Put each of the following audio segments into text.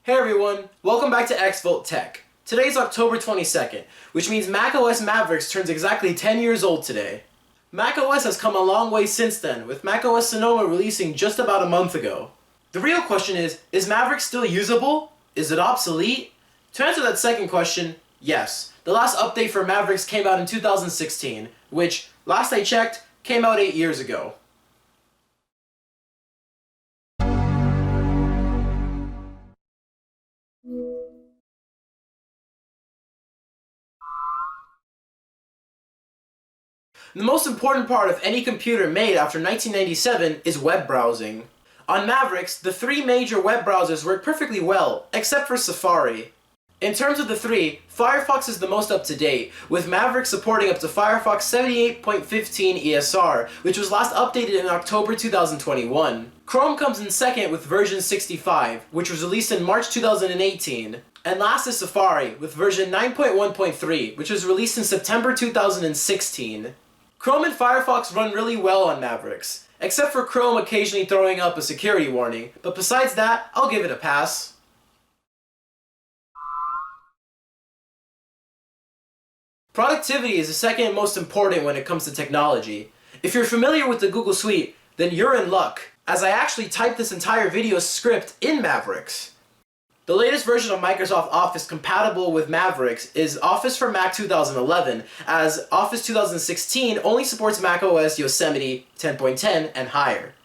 Hey everyone, welcome back to XVolt Tech. Today's October 22nd, which means macOS Mavericks turns exactly 10 years old today. macOS has come a long way since then, with macOS Sonoma releasing just about a month ago. The real question is Mavericks still usable? Is it obsolete? To answer that second question, yes. The last update for Mavericks came out in 2016, which, last I checked, came out 8 years ago. The most important part of any computer made after 1997 is web browsing. On Mavericks, the three major web browsers work perfectly well, except for Safari. In terms of the three, Firefox is the most up-to-date, with Mavericks supporting up to Firefox 78.15 ESR, which was last updated in October 2021. Chrome comes in second with version 65, which was released in March 2018. And last is Safari, with version 9.1.3, which was released in September 2016. Chrome and Firefox run really well on Mavericks, except for Chrome occasionally throwing up a security warning, but besides that, I'll give it a pass. Productivity is the second most important when it comes to technology. If you're familiar with the Google Suite, then you're in luck, as I actually typed this entire video script in Mavericks. The latest version of Microsoft Office compatible with Mavericks is Office for Mac 2011, as Office 2016 only supports macOS Yosemite 10.10 and higher.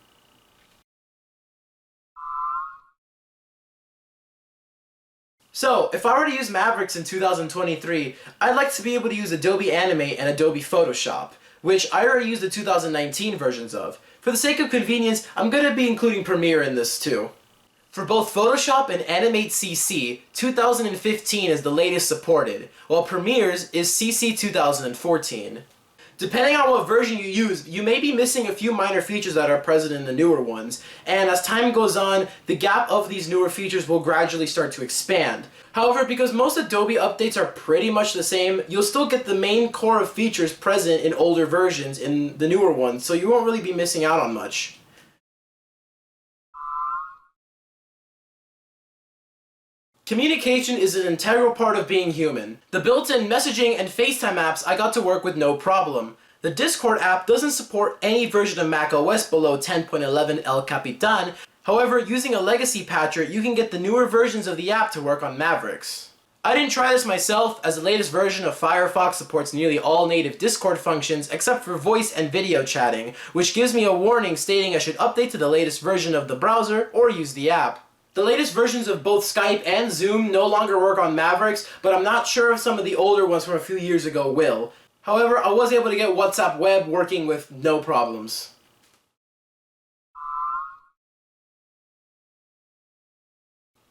So, if I were to use Mavericks in 2023, I'd like to be able to use Adobe Animate and Adobe Photoshop, which I already used the 2019 versions of. For the sake of convenience, I'm going to be including Premiere in this too. For both Photoshop and Animate CC, 2015 is the latest supported, while Premiere's is CC 2014. Depending on what version you use, you may be missing a few minor features that are present in the newer ones, and as time goes on, the gap of these newer features will gradually start to expand. However, because most Adobe updates are pretty much the same, you'll still get the main core of features present in older versions in the newer ones, so you won't really be missing out on much. Communication is an integral part of being human. The built-in messaging and FaceTime apps I got to work with no problem. The Discord app doesn't support any version of macOS below 10.11 El Capitan. However, using a legacy patcher, you can get the newer versions of the app to work on Mavericks. I didn't try this myself, as the latest version of Firefox supports nearly all native Discord functions except for voice and video chatting, which gives me a warning stating I should update to the latest version of the browser or use the app. The latest versions of both Skype and Zoom no longer work on Mavericks, but I'm not sure if some of the older ones from a few years ago will. However, I was able to get WhatsApp Web working with no problems.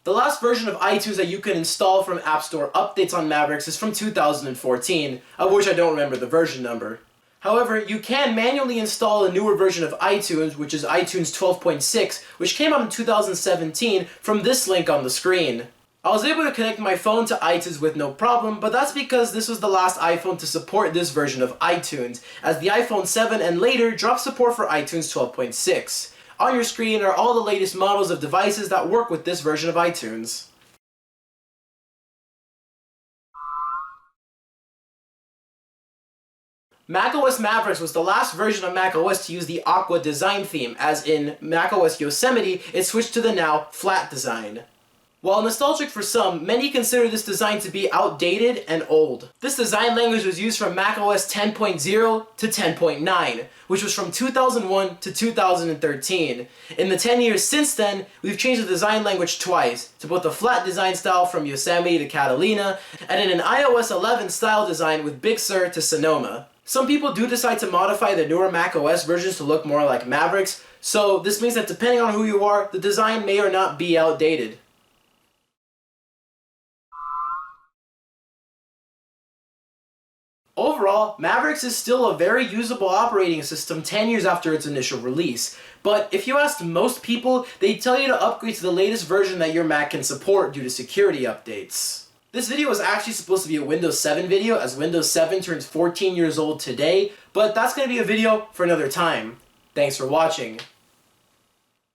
The last version of iTunes that you can install from App Store updates on Mavericks is from 2014, of which I don't remember the version number. However, you can manually install a newer version of iTunes, which is iTunes 12.6, which came out in 2017 from this link on the screen. I was able to connect my phone to iTunes with no problem, but that's because this was the last iPhone to support this version of iTunes, as the iPhone 7 and later dropped support for iTunes 12.6. On your screen are all the latest models of devices that work with this version of iTunes. macOS Mavericks was the last version of macOS to use the Aqua design theme, as in macOS Yosemite, it switched to the now flat design. While nostalgic for some, many consider this design to be outdated and old. This design language was used from macOS 10.0 to 10.9, which was from 2001 to 2013. In the 10 years since then, we've changed the design language twice, to both the flat design style from Yosemite to Catalina, and in an iOS 11 style design with Big Sur to Sonoma. Some people do decide to modify the newer macOS versions to look more like Mavericks, so this means that depending on who you are, the design may or not be outdated. Overall, Mavericks is still a very usable operating system 10 years after its initial release, but if you asked most people, they'd tell you to upgrade to the latest version that your Mac can support due to security updates. This video was actually supposed to be a Windows 7 video, as Windows 7 turns 14 years old today, but that's going to be a video for another time. Thanks for watching.